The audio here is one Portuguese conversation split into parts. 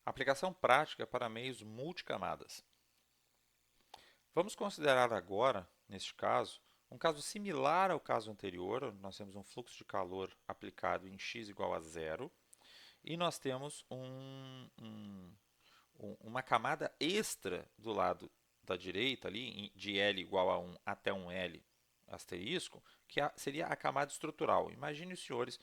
Aplicação prática para meios multicamadas. Vamos considerar agora, neste caso, um caso similar ao caso anterior, onde nós temos um fluxo de calor aplicado em x igual a zero, e nós temos uma camada extra do lado da direita, ali, de L igual a 1 até um L asterisco, que seria a camada estrutural. Imagine os senhores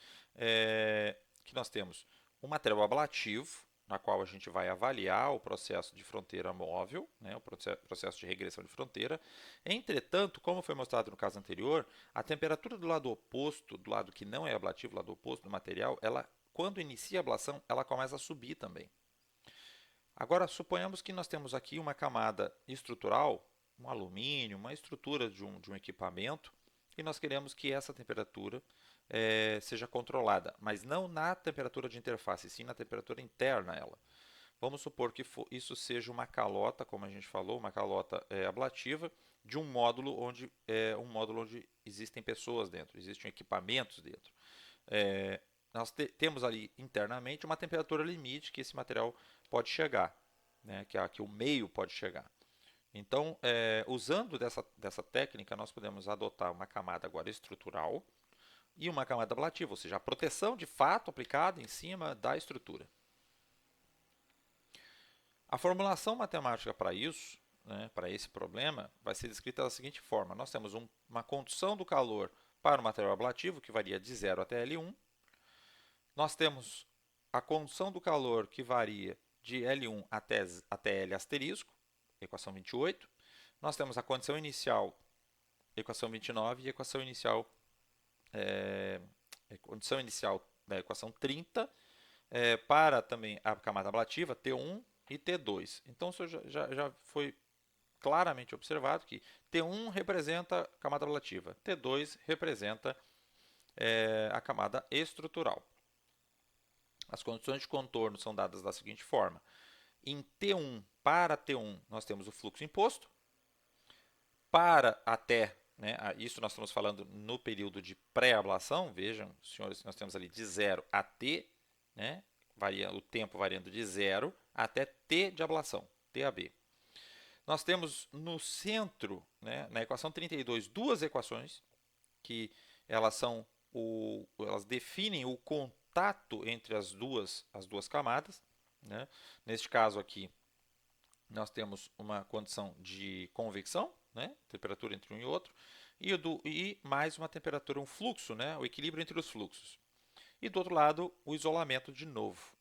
que nós temos um material ablativo, na qual a gente vai avaliar o processo de fronteira móvel, né, o processo de regressão de fronteira. Entretanto, como foi mostrado no caso anterior, a temperatura do lado oposto, do lado que não é ablativo, do lado oposto do material, ela, quando inicia a ablação, ela começa a subir também. Agora, suponhamos que nós temos aqui uma camada estrutural, um alumínio, uma estrutura de um equipamento, e nós queremos que essa temperatura seja controlada, mas não na temperatura de interface, sim na temperatura interna a ela. Vamos supor que isso seja uma calota, como a gente falou, uma calota ablativa, de um módulo onde existem pessoas dentro, existem equipamentos dentro. Nós temos ali internamente uma temperatura limite que esse material pode chegar, né, que o meio pode chegar. Então, usando dessa técnica, nós podemos adotar uma camada agora estrutural e uma camada ablativa, ou seja, a proteção de fato aplicada em cima da estrutura. A formulação matemática para isso, né, para esse problema, vai ser descrita da seguinte forma. Nós temos uma condução do calor para o material ablativo, que varia de 0 até L1. Nós temos a condução do calor, que varia de L1 até L asterisco, equação 28. Nós temos a condição inicial, equação 29, e a condição inicial da equação 30, para também a camada ablativa, T1 e T2. Então, isso já foi claramente observado que T1 representa a camada ablativa, T2 representa a camada estrutural. As condições de contorno são dadas da seguinte forma. Em T1, para T1, nós temos o fluxo imposto. Para até, né, isso nós estamos falando no período de pré-ablação. Vejam, senhores, nós temos ali de 0 a T, né, o tempo variando de 0 até T de ablação, TAB. Nós temos no centro, né, na equação 32, duas equações que elas definem o contato entre as duas camadas. Né? Neste caso aqui, nós temos uma condição de convecção, né? Temperatura entre um e outro, e mais uma temperatura, um fluxo, né? O equilíbrio entre os fluxos. E do outro lado, o isolamento de novo.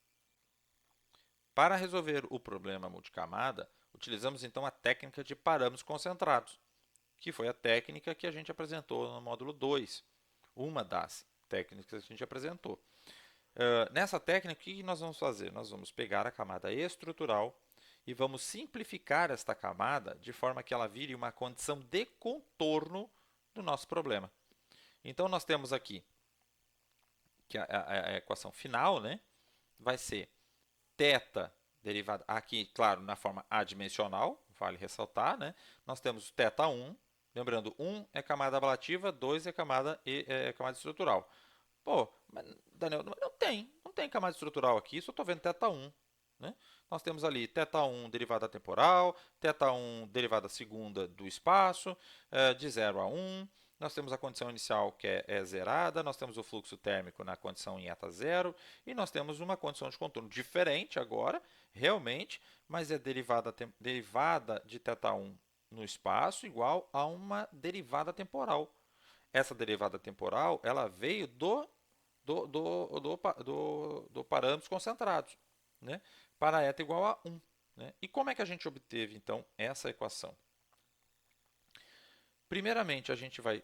Para resolver o problema multicamada, utilizamos então a técnica de parâmetros concentrados, que foi a técnica que a gente apresentou no módulo 2, uma das técnicas que a gente apresentou. Nessa técnica, o que nós vamos fazer? Nós vamos pegar a camada estrutural e vamos simplificar esta camada de forma que ela vire uma condição de contorno do nosso problema. Então, nós temos aqui que a equação final, né, vai ser θ derivada, aqui, claro, na forma adimensional, vale ressaltar, né, nós temos θ1, lembrando, 1 é camada ablativa, 2 é camada estrutural. Pô, mas, Daniel, não tem camada estrutural aqui, só estou vendo θ1. Né? Nós temos ali θ1 derivada temporal, θ1 derivada segunda do espaço, de 0 a 1. Nós temos a condição inicial que é zerada, nós temos o fluxo térmico na condição em eta zero, e nós temos uma condição de contorno diferente agora, realmente, mas é derivada de θ1 no espaço igual a uma derivada temporal. Essa derivada temporal ela veio do parâmetros concentrados, né? Para eta igual a 1. Né? E como é que a gente obteve, então, essa equação? Primeiramente, a gente vai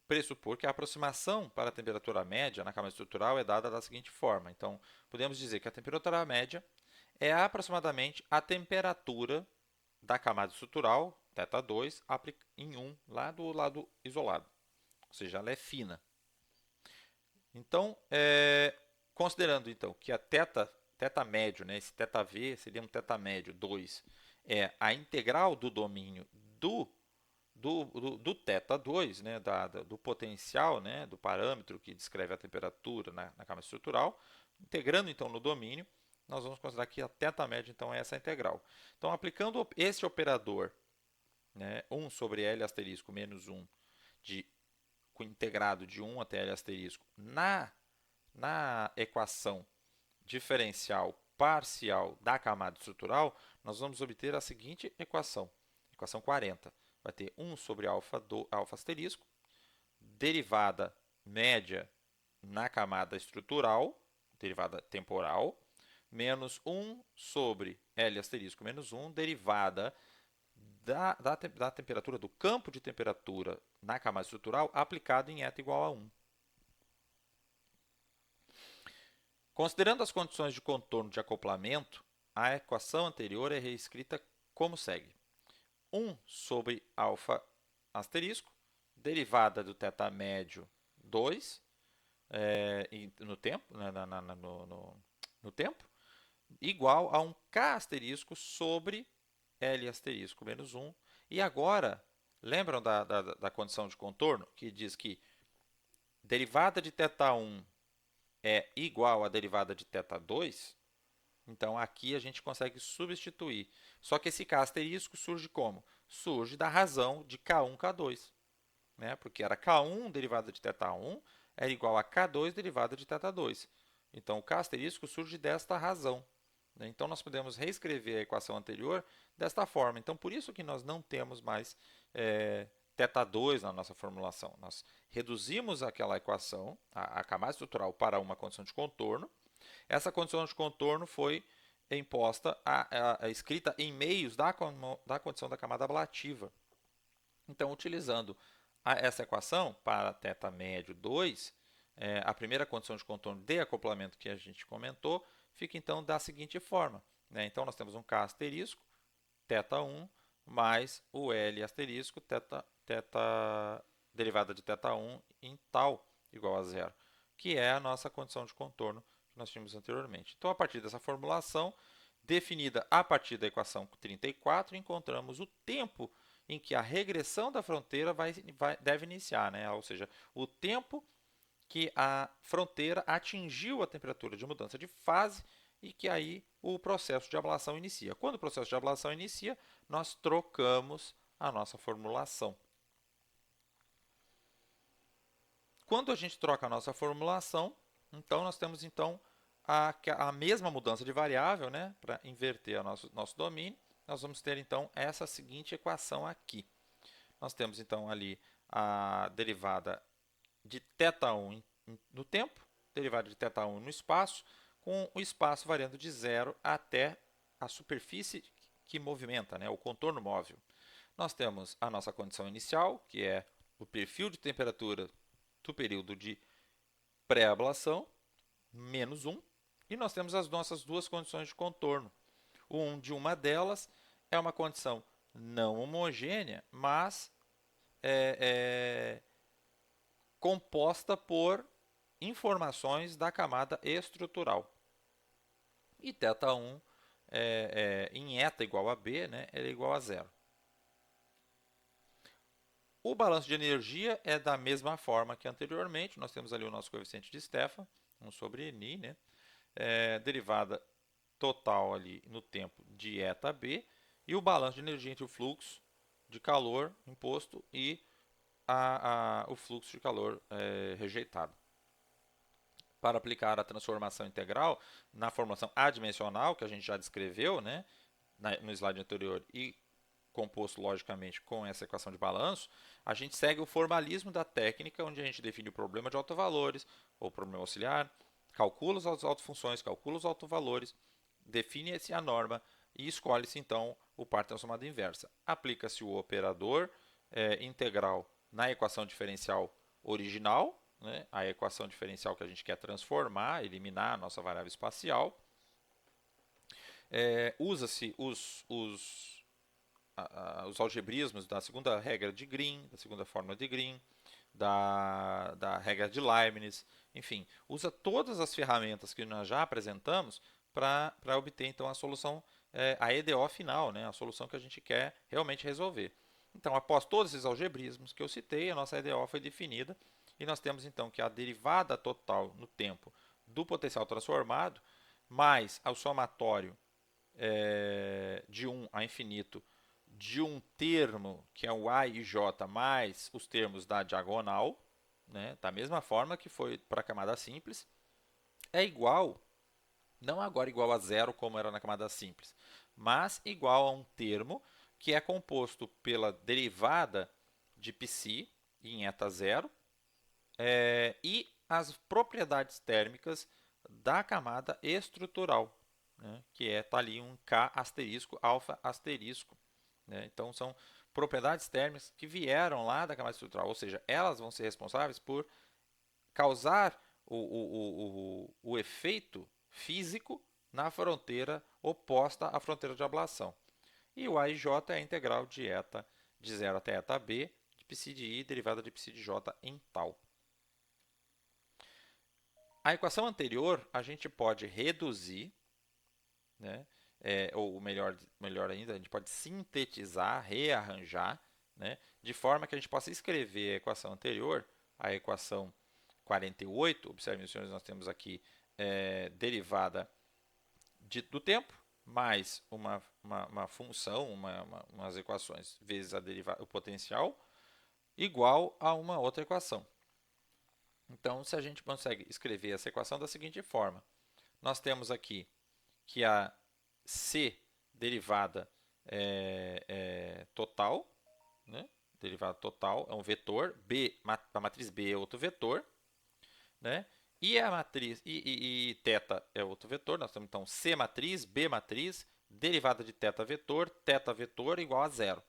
pressupor que a aproximação para a temperatura média na camada estrutural é dada da seguinte forma. Então, podemos dizer que a temperatura média é aproximadamente a temperatura da camada estrutural, θ2, em 1, lá do lado isolado. Ou seja, ela é fina. Então, considerando então que a θ médio, né, esse θv seria um θ médio 2, é a integral do domínio do θ2, né, do potencial, né, do parâmetro que descreve a temperatura na camada estrutural, integrando então no domínio, nós vamos considerar que a θ média, então, é essa integral. Então, aplicando esse operador, né, 1 sobre L asterisco menos 1, com integrado de 1 até L asterisco, na equação diferencial parcial da camada estrutural, nós vamos obter a seguinte equação, equação 40. Vai ter 1 sobre alfa asterisco, derivada média na camada estrutural, derivada temporal, menos 1 sobre L asterisco menos 1, derivada da temperatura, do campo de temperatura na camada estrutural aplicado em eta igual a 1. Considerando as condições de contorno de acoplamento, a equação anterior é reescrita como segue. 1 sobre alfa asterisco, derivada do θ médio 2, no tempo, no tempo, igual a um K asterisco sobre L asterisco menos 1. E agora, lembram da condição de contorno, que diz que derivada de θ1 é igual à derivada de θ2? Então, aqui a gente consegue substituir. Só que esse K asterisco surge como? Surge da razão de K1, K2. Né? Porque era K1 derivada de θ1 era igual a K2 derivada de θ2. Então, o K asterisco surge desta razão. Né? Então, nós podemos reescrever a equação anterior desta forma. Então, por isso que nós não temos mais θ2 na nossa formulação. Nós reduzimos aquela equação, a camada estrutural, para uma condição de contorno. Essa condição de contorno foi imposta, escrita em meios da condição da camada ablativa. Então, utilizando essa equação para θ médio 2, a primeira condição de contorno de acoplamento que a gente comentou, fica então da seguinte forma. Né? Então, nós temos um K asterisco, θ1, mais o L asterisco, derivada de θ1 em tal igual a zero, que é a nossa condição de contorno que nós tínhamos anteriormente. Então, a partir dessa formulação, definida a partir da equação 34, encontramos o tempo em que a regressão da fronteira deve iniciar, né? Ou seja, o tempo que a fronteira atingiu a temperatura de mudança de fase e que aí o processo de ablação inicia. Quando o processo de ablação inicia, nós trocamos a nossa formulação. Quando a gente troca a nossa formulação, então nós temos a mesma mudança de variável, né? Para inverter o nosso domínio, nós vamos ter então essa seguinte equação aqui. Nós temos então ali a derivada de θ1 no tempo, derivada de θ1 no espaço, com o espaço variando de 0 até a superfície que movimenta, né, o contorno móvel. Nós temos a nossa condição inicial, que é o perfil de temperatura do período de pré-ablação, menos 1, e nós temos as nossas duas condições de contorno. De uma delas é uma condição não homogênea, mas composta por informações da camada estrutural. E θ1 em eta igual a B, né, é igual a zero. O balanço de energia é da mesma forma que anteriormente. Nós temos ali o nosso coeficiente de Stefan, 1 sobre Ni, né? Derivada total ali no tempo de eta B, e o balanço de energia entre o fluxo de calor imposto e o fluxo de calor rejeitado. Para aplicar a transformação integral na formulação adimensional, que a gente já descreveu, né, no slide anterior, e composto logicamente com essa equação de balanço, a gente segue o formalismo da técnica, onde a gente define o problema de autovalores, ou problema auxiliar, calcula as autofunções, calcula os autovalores, define-se a norma e escolhe-se então o par transformado inversa. Aplica-se o operador integral na equação diferencial original, né, a equação diferencial que a gente quer transformar, eliminar a nossa variável espacial. Usa-se os algebrismos da segunda regra de Green, da segunda fórmula de Green, da regra de Leibniz, enfim, usa todas as ferramentas que nós já apresentamos para obter então a solução, a EDO final, né, a solução que a gente quer realmente resolver. Então, após todos esses algebrismos que eu citei, a nossa EDO foi definida e nós temos então que a derivada total no tempo do potencial transformado mais o somatório de 1 a infinito de um termo, que é o a e j, mais os termos da diagonal, né, da mesma forma que foi para a camada simples, é igual, não agora igual a zero, como era na camada simples, mas igual a um termo que é composto pela derivada de π em eta zero e as propriedades térmicas da camada estrutural, né, que está ali um K asterisco, alfa asterisco. Né? Então, são propriedades térmicas que vieram lá da camada estrutural, ou seja, elas vão ser responsáveis por causar o efeito físico na fronteira oposta à fronteira de ablação. E o A e J é a integral de eta de 0 até eta b, de π de I derivada de π de J em tal. A equação anterior a gente pode reduzir, né? Ou melhor ainda, a gente pode sintetizar, rearranjar, né? De forma que a gente possa escrever a equação anterior, a equação 48, observem, senhores, nós temos aqui derivada do tempo, mais uma função, umas equações vezes o potencial, igual a uma outra equação. Então, se a gente consegue escrever essa equação da seguinte forma, nós temos aqui que a C derivada total, né? Derivada total é um vetor, a matriz B é outro vetor, né? E a matriz e θ é outro vetor, nós temos então C matriz, B matriz, derivada de θ vetor igual a zero.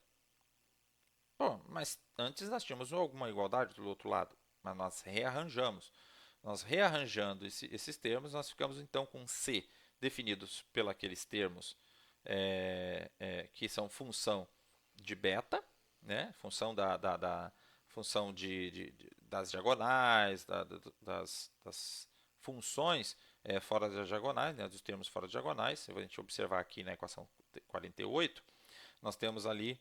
Bom, mas antes nós tínhamos alguma igualdade do outro lado, mas nós rearranjamos. Nós rearranjando esses termos, nós ficamos então com C definidos pelos aqueles termos que são função de beta, né? Função função das diagonais, das funções fora das diagonais, né? Dos termos fora das diagonais. Se a gente observar aqui na equação 48, nós temos ali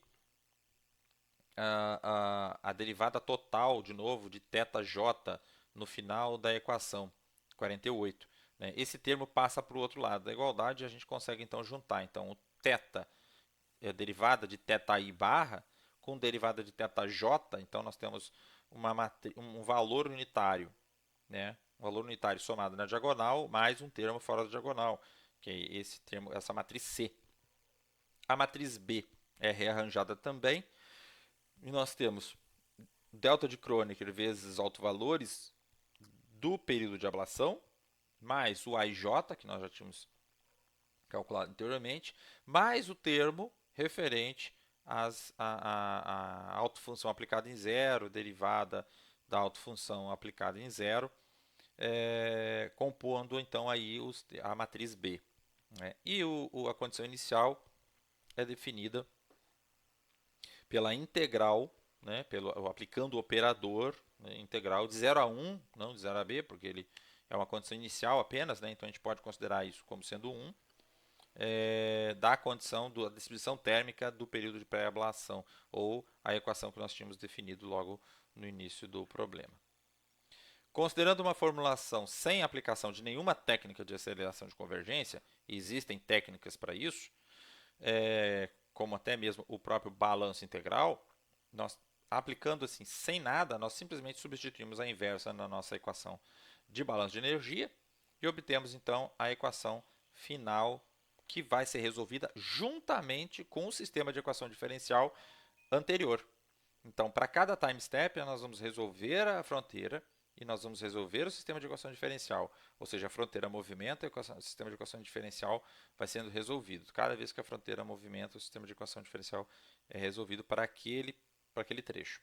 a derivada total, de novo, de θj no final da equação 48. Né? Esse termo passa para o outro lado da igualdade e a gente consegue então juntar. Então, o θ é a derivada de θi barra com derivada de θj, então nós temos um valor unitário, né? Um valor unitário somado na diagonal mais um termo fora da diagonal, que é esse termo, essa matriz C. A matriz B é rearranjada também, e nós temos delta de Kronecker vezes autovalores do período de ablação, mais o A e J, que nós já tínhamos calculado anteriormente, mais o termo referente à autofunção aplicada em zero, derivada da autofunção aplicada em zero, compondo então aí a matriz B. Né? E a condição inicial é definida pela integral, né, aplicando o operador, né, integral de 0 a 1, não de 0 a b, porque ele é uma condição inicial apenas, né, então a gente pode considerar isso como sendo 1, da condição da distribuição térmica do período de pré-ablação, ou a equação que nós tínhamos definido logo no início do problema. Considerando uma formulação sem aplicação de nenhuma técnica de aceleração de convergência, e existem técnicas para isso, como até mesmo o próprio balanço integral, nós aplicando assim sem nada, nós simplesmente substituímos a inversa na nossa equação de balanço de energia e obtemos então a equação final que vai ser resolvida juntamente com o sistema de equação diferencial anterior. Então, para cada time step, nós vamos resolver a fronteira e nós vamos resolver o sistema de equação diferencial, ou seja, a fronteira movimenta, o sistema de equação diferencial vai sendo resolvido. Cada vez que a fronteira movimenta, o sistema de equação diferencial é resolvido para aquele trecho.